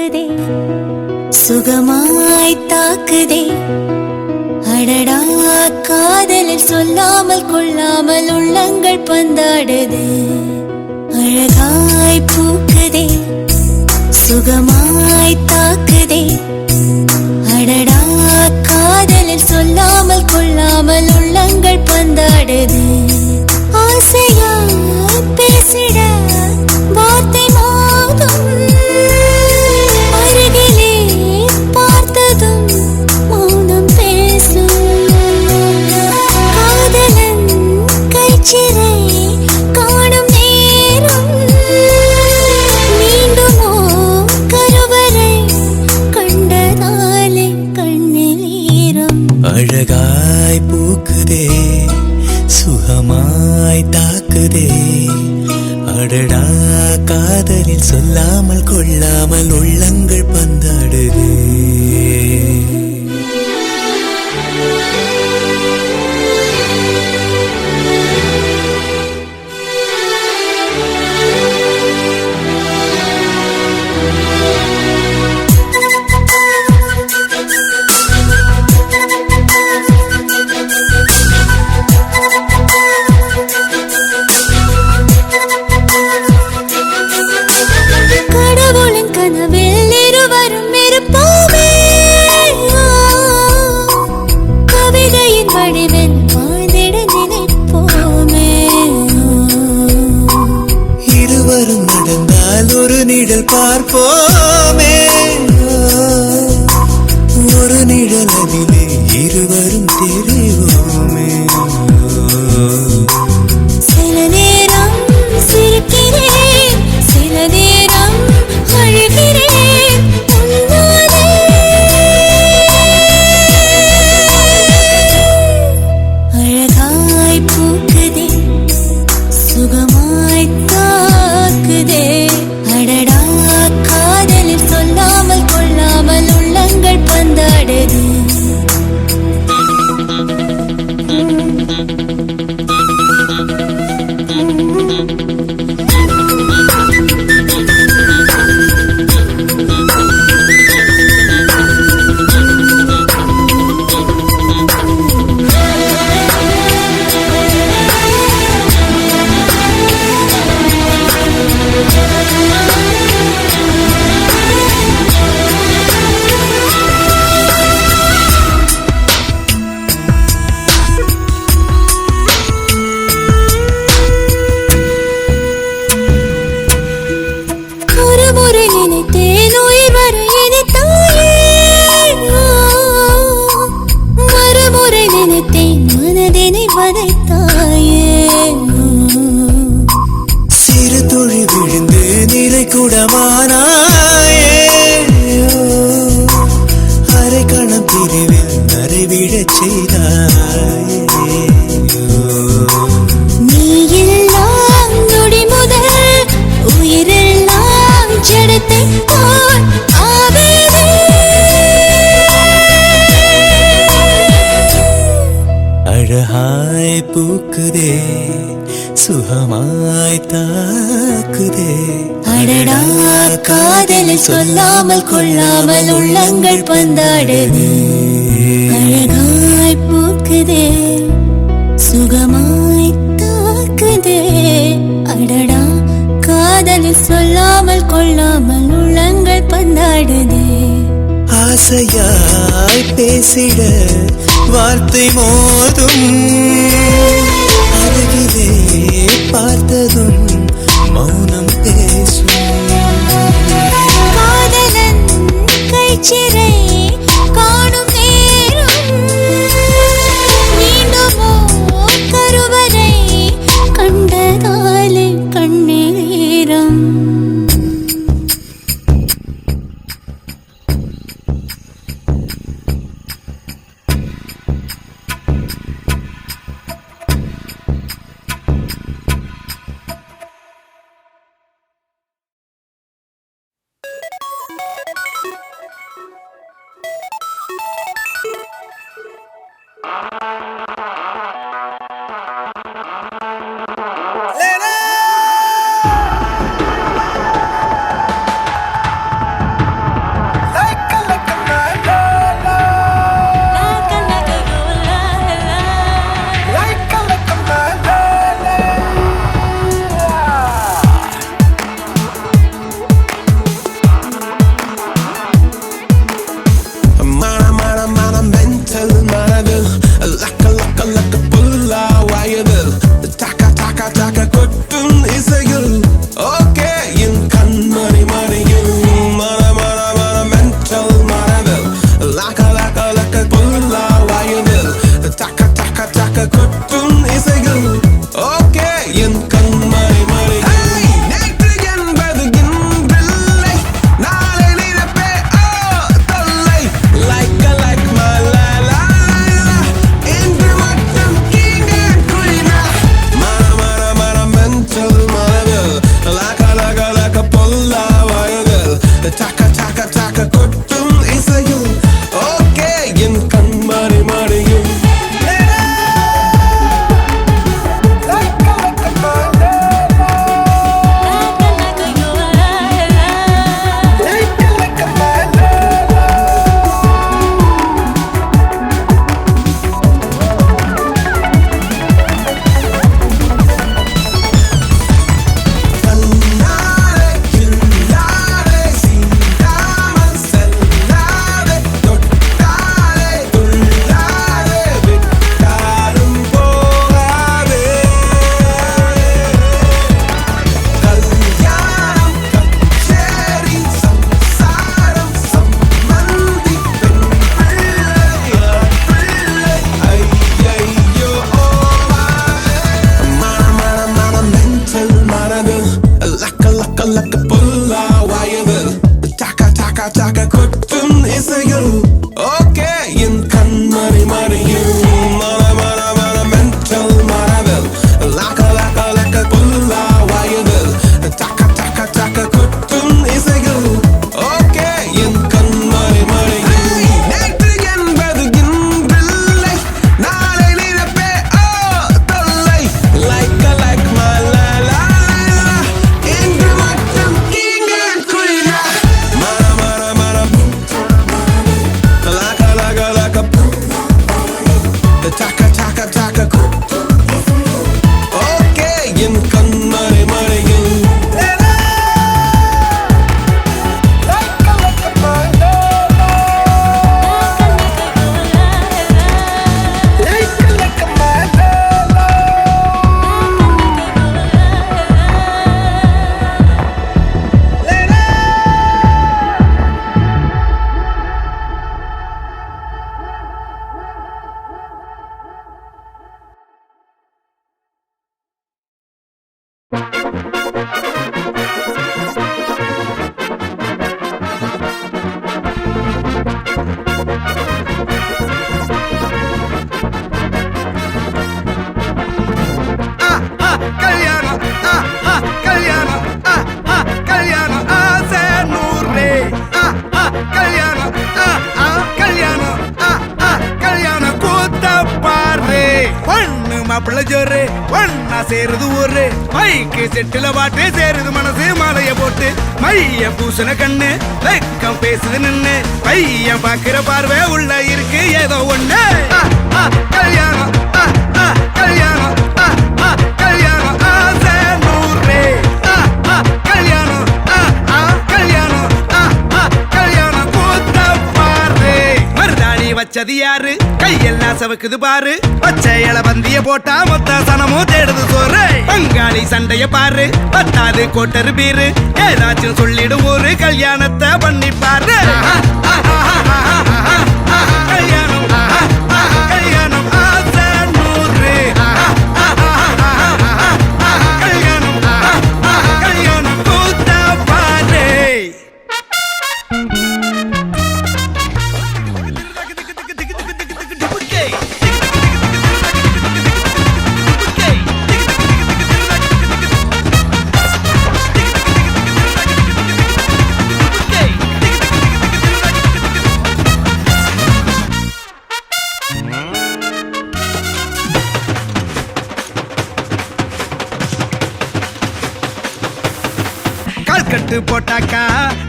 பூக்குதே சுகமாய் தாக்குதே அடடா காதலில் சொல்லாமல் கொள்ளாமல் உள்ளங்கள் பந்தாடுது அழகாய் பூக்குதே சுகமாய் தாக்குதே அடடா காதலில் சொல்லாமல் கொள்ளாமல் உள்ளங்கள் பந்தாடுது ஆசையா பேசிட வார்த்தை மோதும் அருகிலே பார்த்ததும் மௌனம் பேசும் காதலன் கைச்சிறை காணும் நேரம் மீண்டுமோ கருவறை கண்டதாலே கண்ணில் ஈரம் அழகாய் பூக்குதே சுகமாய் தாக்குதே அடடா காதலில் சொல்லாமல் கொள்ளாமல் உள்ளங்கள் பந்தாடுதே கடவுளின் கனவில் இருவரும் இருப்போமே கவிதையின் வடிவில் வாழ்ந்திட நினைப்போமே இருவரும் நடந்தால் ஒரு நிழல் பார்ப்போமே ஒரு நிழல் அதிலே இருவரும் தெரிவோமே சில நேரம் சிரிக்கிறேன் சில நேரம் அழுகிறேன் உன்னாலே அழகாய் பூக்குதே சுகமாய் தாக்குதே அடடா காதலில் சொல்லாமல் கொள்ளாமல் உள்ளங்கள் பந்தாடுது ஒரு முறை நினைத்தேன் உயிர் வர இனித்தாயே மறுமுறை நினைத்தேன் மனதினை வதைத்தாயே சிறு துளி விழுந்து நிலை கூடமானாயே அரை கணம் பிரிவில் நரைவிடச் செய்தாயே நீ எல்லாம் நொடி முதல் உயிரெல்லாம் ஜடத்தை போல் ஆவேனே அழகாய் பூக்குதே சுகமாய் தாக்குதே அடடா காதலில் சொல்லாமல் கொள்ளாமல் உள்ளங்கள் பந்தாடுது அழகாய் பூக்குதே சுகமாய் தாக்குதே அடடா காதலில் சொல்லாமல் கொள்ளாமல் உள்ளங்கள் பந்தாடுதே ஆசையாய் பேசிட வார்த்தை மோதும் அருகிலே பார்த்ததும் மௌனம் பேசும் காதலன் கைச்சிறை காணும் நேரம் மீண்டுமோ கருவறை கண்டதாலே கண்ணில் ஈரம் like a pulla wire. Taka taka taka kuttum isayu. Okay, in kanmari mariyu. Mara mara mara mental maravel. Like a pulla wire. Taka taka taka kuttum isayu. Okay, in kanmari mariyu. Nektrigen bedugin billai. Naalai nirappe tollai. Like my la la la. Indru mattum king and queen. Mara mara mara. Like a taka taka taka. Okay, in kanmari mariyu. கல்யாணம் கல்யாணம் கல்யாணம் ஆசை நூறு கல்யாணம் கல்யாணம் கல்யாணம் கூத்த பாரு பொண்ணு மாப்பிள்ள ஜோரு ஒன்னா சேருது ஊரு மைக்கு செட்டுல பாட்டு சேருது மனசு மாலைய போட்டு மைய பூசண கண்ணு வெக்கம் பேசுது நின்னு பையன் பாக்குற பார்வை உள்ள இருக்கு ஏதோ ஒண்ணு கல்யாணம் கல்யாணம் கல்யாணம் ஆசை நூறு கல்யாணம் கல்யாணம் கல்யாணம் கூத்த பாரு மருதாணி வச்சது யாரு கையெல்லாம் சவக்குது பாரு பச்சை இல பந்திய போட்டா மொத்த சனமும் தேடுது சோறு பங்காளி சண்டைய பாரு பத்தாது கோட்டரு பீரு ஏதாச்சும் சொல்லிடும் ஒரு கல்யாணத்தை பண்ணி பாரு கல்யாணம் கல்யாணம் ஆசை நூறு கல்யாணம் கல்யாணம் கூத்த பாரு கட்டு போட்டாக்கா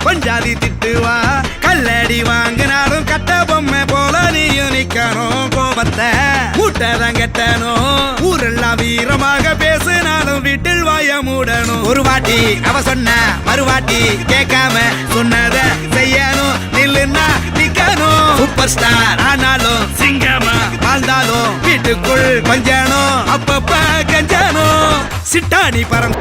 பஞ்சாதி திட்டுவா கல்லடி வாங்கினாலும் கட்ட பொம்மை போல நீயும் நிக்கணும் கோபத்தை கூட்டதான் கெட்டணும் ஊரெல்லாம் வீரமாக பேசினாலும் வீட்டில் வாய மூடணும் ஒரு வாட்டி அவ சொன்ன மறுவாட்டி கேட்காம சொன்னத செய்யணும் நில்லுன்னா நிக்கணும் சூப்பர் ஸ்டார் ஆனாலும் சிங்கமா வாழ்ந்தாலும் வீட்டுக்குள் கொஞ்சணும் அப்பப்ப கஞ்சணும் சிட்டாணி பரம்